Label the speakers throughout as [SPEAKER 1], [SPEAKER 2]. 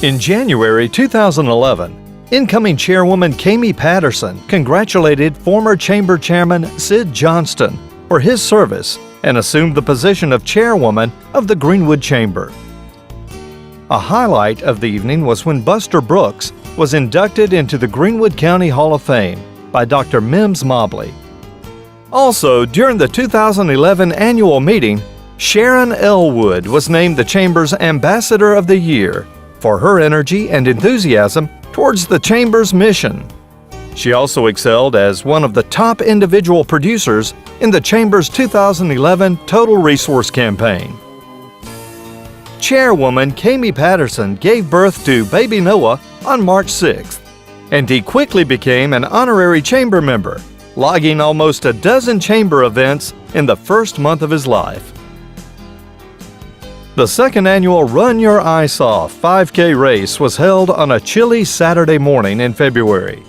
[SPEAKER 1] In January 2011, incoming chairwoman Kami Patterson congratulated former chamber chairman Sid Johnston for his service and assumed the position of chairwoman of the Greenwood Chamber. A highlight of the evening was when Buster Brooks was inducted into the Greenwood County Hall of Fame by Dr. Mims Mobley. Also, during the 2011 annual meeting, Sharon Elwood was named the Chamber's Ambassador of the Year for her energy and enthusiasm towards the Chamber's mission. She also excelled as one of the top individual producers in the Chamber's 2011 Total Resource Campaign. Chairwoman Kami Patterson gave birth to baby Noah on March 6th, and he quickly became an honorary Chamber member, logging almost a dozen Chamber events in the first month of his life. The second annual Run Your Ice Off 5K race was held on a chilly Saturday morning in February.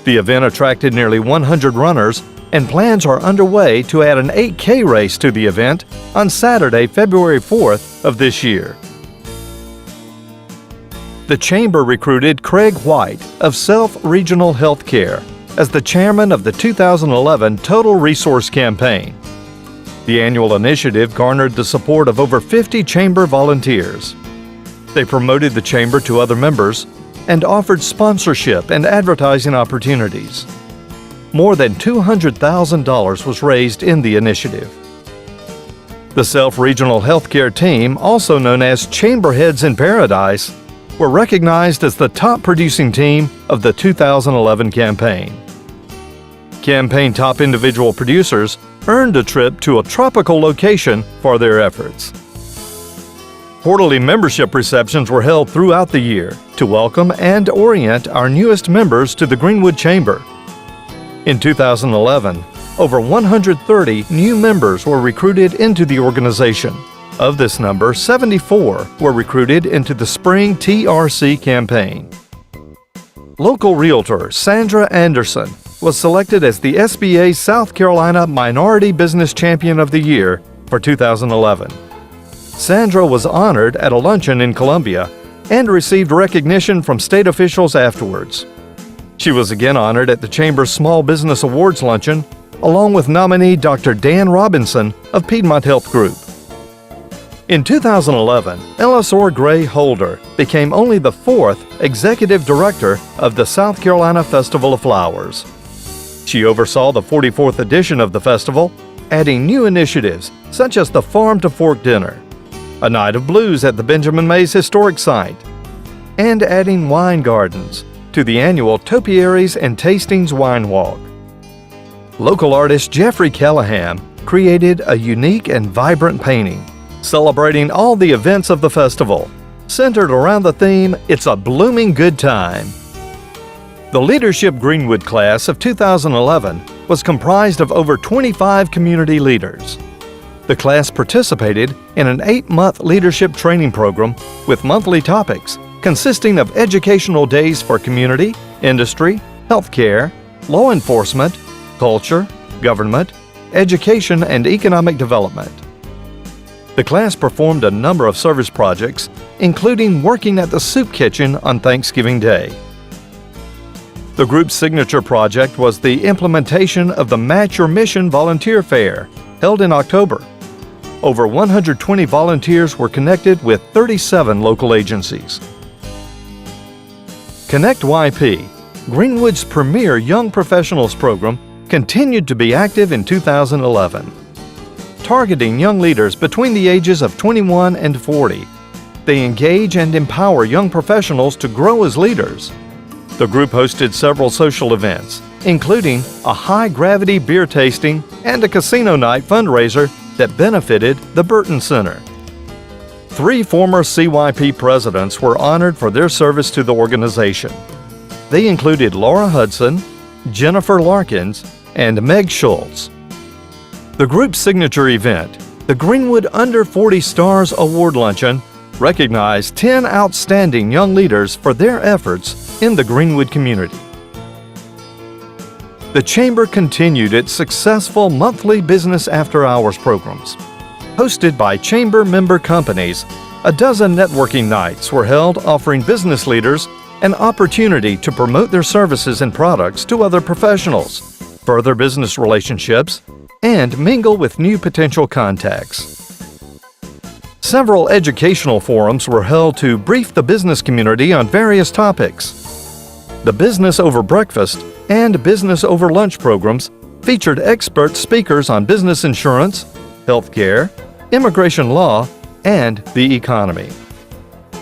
[SPEAKER 1] The event attracted nearly 100 runners, and plans are underway to add an 8K race to the event on Saturday, February 4th of this year. The Chamber recruited Craig White of Self Regional Healthcare as the chairman of the 2011 Total Resource Campaign. The annual initiative garnered the support of over 50 Chamber volunteers. They promoted the Chamber to other members and offered sponsorship and advertising opportunities. More than $200,000 was raised in the initiative. The Self Regional Healthcare team, also known as Chamberheads in Paradise, were recognized as the top producing team of the 2011 campaign. Campaign top individual producers earned a trip to a tropical location for their efforts. Quarterly membership receptions were held throughout the year to welcome and orient our newest members to the Greenwood Chamber. In 2011, over 130 new members were recruited into the organization. Of this number, 74 were recruited into the Spring TRC campaign. Local realtor Sandra Anderson was selected as the SBA South Carolina Minority Business Champion of the Year for 2011. Sandra was honored at a luncheon in Columbia and received recognition from state officials afterwards. She was again honored at the Chamber's Small Business Awards luncheon, along with nominee Dr. Dan Robinson of Piedmont Health Group. In 2011, Ellisor Gray Holder became only the fourth executive director of the South Carolina Festival of Flowers. She oversaw the 44th edition of the festival, adding new initiatives such as the Farm to Fork Dinner, a night of blues at the Benjamin Mays Historic Site, and adding wine gardens to the annual Topiaries and Tastings Wine Walk. Local artist Jeffrey Callahan created a unique and vibrant painting celebrating all the events of the festival, centered around the theme, "It's a Blooming Good Time." The Leadership Greenwood class of 2011 was comprised of over 25 community leaders. The class participated in an 8-month leadership training program with monthly topics consisting of educational days for community, industry, healthcare, law enforcement, culture, government, education, and economic development. The class performed a number of service projects, including working at the soup kitchen on Thanksgiving Day. The group's signature project was the implementation of the Match Your Mission Volunteer Fair, held in October. Over 120 volunteers were connected with 37 local agencies. Connect YP, Greenwood's premier young professionals program, continued to be active in 2011. Targeting young leaders between the ages of 21 and 40, they engage and empower young professionals to grow as leaders. The group hosted several social events, including a high-gravity beer tasting and a casino night fundraiser that benefited the Burton Center. 3 former CYP presidents were honored for their service to the organization. They included Laura Hudson, Jennifer Larkins, and Meg Schultz. The group's signature event, the Greenwood Under 40 Stars Award Luncheon, recognized 10 outstanding young leaders for their efforts in the Greenwood community. The Chamber continued its successful monthly business after-hours programs. Hosted by Chamber member companies, a dozen networking nights were held offering business leaders an opportunity to promote their services and products to other professionals, further business relationships, and mingle with new potential contacts. Several educational forums were held to brief the business community on various topics. The Business Over Breakfast and Business Over Lunch programs featured expert speakers on business insurance, healthcare, immigration law, and the economy.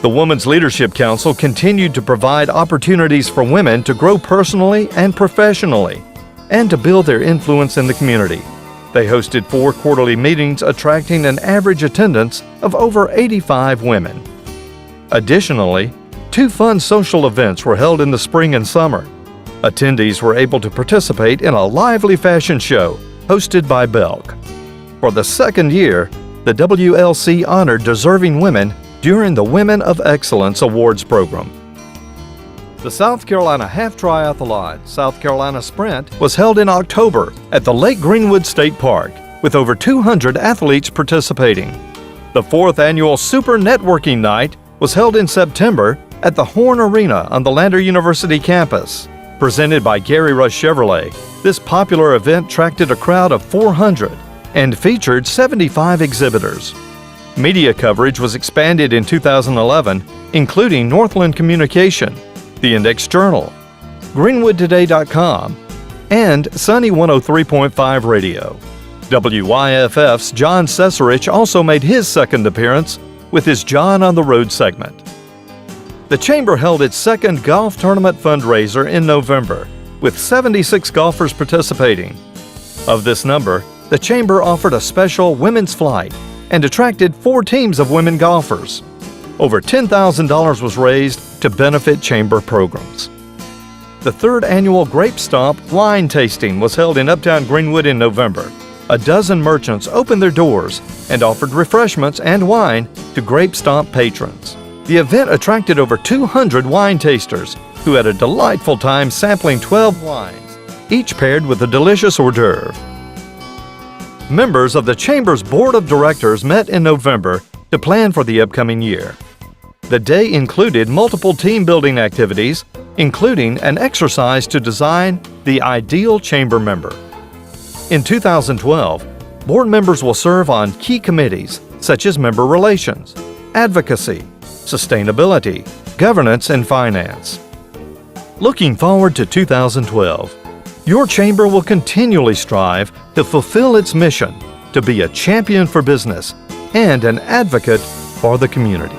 [SPEAKER 1] The Women's Leadership Council continued to provide opportunities for women to grow personally and professionally and to build their influence in the community. They hosted 4 quarterly meetings attracting an average attendance of over 85 women. Additionally, 2 fun social events were held in the spring and summer. Attendees were able to participate in a lively fashion show hosted by Belk. For the second year, the WLC honored deserving women during the Women of Excellence Awards program. The South Carolina Half Triathlon South Carolina Sprint was held in October at the Lake Greenwood State Park, with over 200 athletes participating. The 4th annual Super Networking Night was held in September at the Horn Arena on the Lander University campus. Presented by Gary Rush Chevrolet, this popular event attracted a crowd of 400 and featured 75 exhibitors. Media coverage was expanded in 2011, including Northland Communication, the Index Journal, GreenwoodToday.com, and Sunny 103.5 Radio. WYFF's John Cesarich also made his second appearance with his John on the Road segment. The Chamber held its second golf tournament fundraiser in November, with 76 golfers participating. Of this number, the Chamber offered a special women's flight and attracted 4 teams of women golfers. Over $10,000 was raised to benefit Chamber programs. The 3rd annual Grape Stomp wine tasting was held in Uptown Greenwood in November. A dozen merchants opened their doors and offered refreshments and wine to Grape Stomp patrons. The event attracted over 200 wine tasters who had a delightful time sampling 12 wines, each paired with a delicious hors d'oeuvre. Members of the Chamber's Board of Directors met in November to plan for the upcoming year. The day included multiple team-building activities, including an exercise to design the ideal Chamber member. In 2012, board members will serve on key committees such as member relations, advocacy, sustainability, governance, and finance. Looking forward to 2012, your Chamber will continually strive to fulfill its mission to be a champion for business and an advocate for the community.